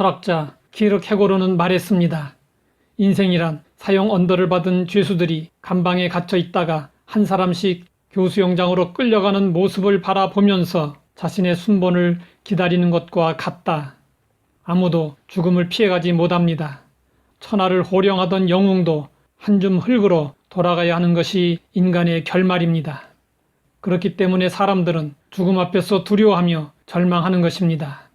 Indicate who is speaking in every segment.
Speaker 1: 철학자 키르케고르는 말했습니다. 인생이란 사형 언도를 받은 죄수들이 감방에 갇혀 있다가 한 사람씩 교수영장으로 끌려가는 모습을 바라보면서 자신의 순번을 기다리는 것과 같다. 아무도 죽음을 피해가지 못합니다. 천하를 호령하던 영웅도 한 줌 흙으로 돌아가야 하는 것이 인간의 결말입니다. 그렇기 때문에 사람들은 죽음 앞에서 두려워하며 절망하는 것입니다.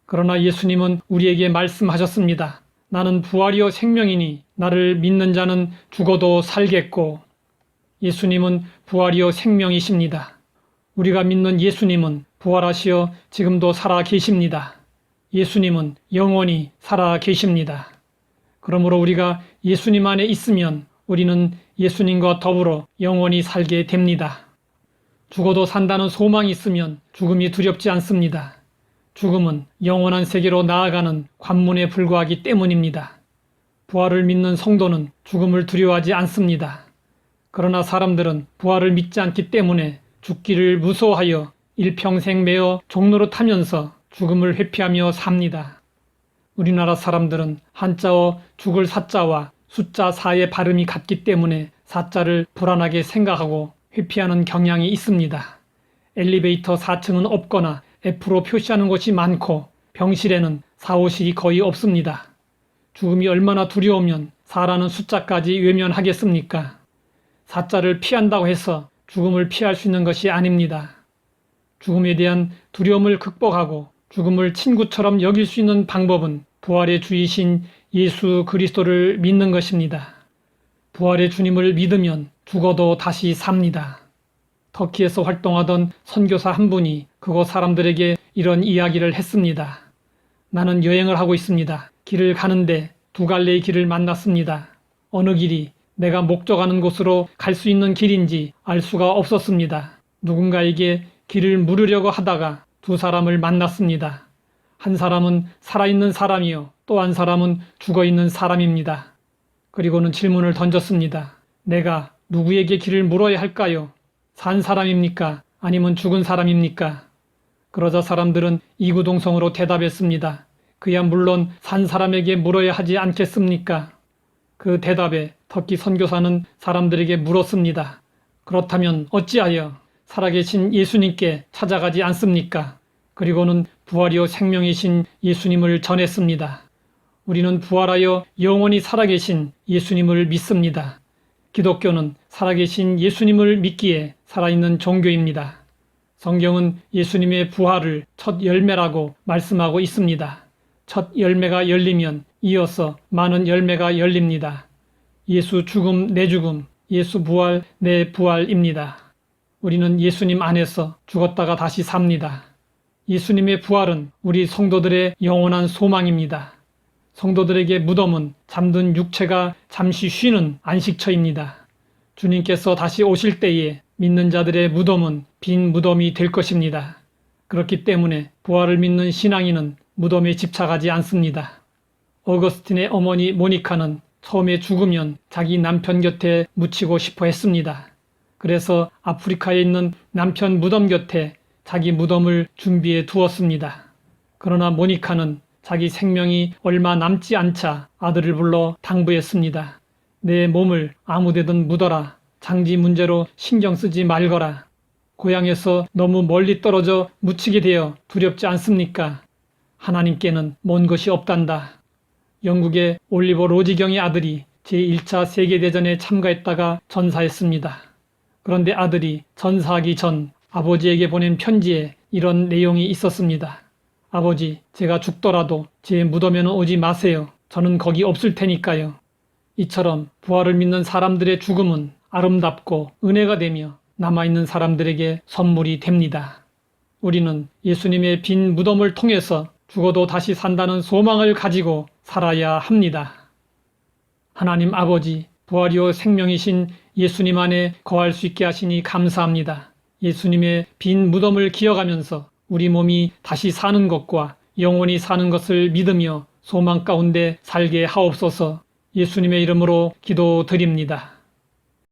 Speaker 1: 그러나 예수님은 우리에게 말씀하셨습니다. 나는 부활이요 생명이니 나를 믿는 자는 죽어도 살겠고. 예수님은 부활이요 생명이십니다. 우리가 믿는 예수님은 부활하시어 지금도 살아 계십니다. 예수님은 영원히 살아 계십니다. 그러므로 우리가 예수님 안에 있으면 우리는 예수님과 더불어 영원히 살게 됩니다. 죽어도 산다는 소망이 있으면 죽음이 두렵지 않습니다. 죽음은 영원한 세계로 나아가는 관문에 불과하기 때문입니다. 부활을 믿는 성도는 죽음을 두려워하지 않습니다. 그러나 사람들은 부활을 믿지 않기 때문에 죽기를 무서워하여 일평생 매어 종로를 타면서 죽음을 회피하며 삽니다. 우리나라 사람들은 한자어 죽을 사자와 숫자 4의 발음이 같기 때문에 사자를 불안하게 생각하고 회피하는 경향이 있습니다. 엘리베이터 4층은 없거나 F로 표시하는 곳이 많고 병실에는 4호실이 거의 없습니다. 죽음이 얼마나 두려우면 4라는 숫자까지 외면하겠습니까? 사자를 피한다고 해서 죽음을 피할 수 있는 것이 아닙니다. 죽음에 대한 두려움을 극복하고 죽음을 친구처럼 여길 수 있는 방법은 부활의 주이신 예수 그리스도를 믿는 것입니다. 부활의 주님을 믿으면 죽어도 다시 삽니다. 터키에서 활동하던 선교사 한 분이 그곳 사람들에게 이런 이야기를 했습니다. 나는 여행을 하고 있습니다. 길을 가는데 두 갈래의 길을 만났습니다. 어느 길이 내가 목적하는 곳으로 갈 수 있는 길인지 알 수가 없었습니다. 누군가에게 길을 물으려고 하다가 두 사람을 만났습니다. 한 사람은 살아있는 사람이요, 또 한 사람은 죽어있는 사람입니다. 그리고는 질문을 던졌습니다. 내가 누구에게 길을 물어야 할까요? 산 사람입니까? 아니면 죽은 사람입니까? 그러자 사람들은 이구동성으로 대답했습니다. 그야 물론 산 사람에게 물어야 하지 않겠습니까? 그 대답에 터키 선교사는 사람들에게 물었습니다. 그렇다면 어찌하여 살아계신 예수님께 찾아가지 않습니까? 그리고는 부활이요 생명이신 예수님을 전했습니다. 우리는 부활하여 영원히 살아계신 예수님을 믿습니다. 기독교는 살아계신 예수님을 믿기에 살아있는 종교입니다. 성경은 예수님의 부활을 첫 열매라고 말씀하고 있습니다. 첫 열매가 열리면 이어서 많은 열매가 열립니다. 예수 죽음 내 죽음, 예수 부활 내 부활입니다. 우리는 예수님 안에서 죽었다가 다시 삽니다. 예수님의 부활은 우리 성도들의 영원한 소망입니다. 성도들에게 무덤은 잠든 육체가 잠시 쉬는 안식처입니다. 주님께서 다시 오실 때에 믿는 자들의 무덤은 빈 무덤이 될 것입니다. 그렇기 때문에 부활을 믿는 신앙인은 무덤에 집착하지 않습니다. 어거스틴의 어머니 모니카는 처음에 죽으면 자기 남편 곁에 묻히고 싶어 했습니다. 그래서 아프리카에 있는 남편 무덤 곁에 자기 무덤을 준비해 두었습니다. 그러나 모니카는 자기 생명이 얼마 남지 않자 아들을 불러 당부했습니다. 내 몸을 아무데든 묻어라. 장지 문제로 신경 쓰지 말거라. 고향에서 너무 멀리 떨어져 묻히게 되어 두렵지 않습니까? 하나님께는 먼 것이 없단다. 영국의 올리버 로지경의 아들이 제1차 세계대전에 참가했다가 전사했습니다. 그런데 아들이 전사하기 전 아버지에게 보낸 편지에 이런 내용이 있었습니다. 아버지, 제가 죽더라도 제 무덤에는 오지 마세요. 저는 거기 없을 테니까요. 이처럼 부활을 믿는 사람들의 죽음은 아름답고 은혜가 되며 남아있는 사람들에게 선물이 됩니다. 우리는 예수님의 빈 무덤을 통해서 죽어도 다시 산다는 소망을 가지고 살아야 합니다. 하나님 아버지, 부활이요 생명이신 예수님 안에 거할 수 있게 하시니 감사합니다. 예수님의 빈 무덤을 기억하면서 우리 몸이 다시 사는 것과 영원히 사는 것을 믿으며 소망 가운데 살게 하옵소서. 예수님의 이름으로 기도드립니다.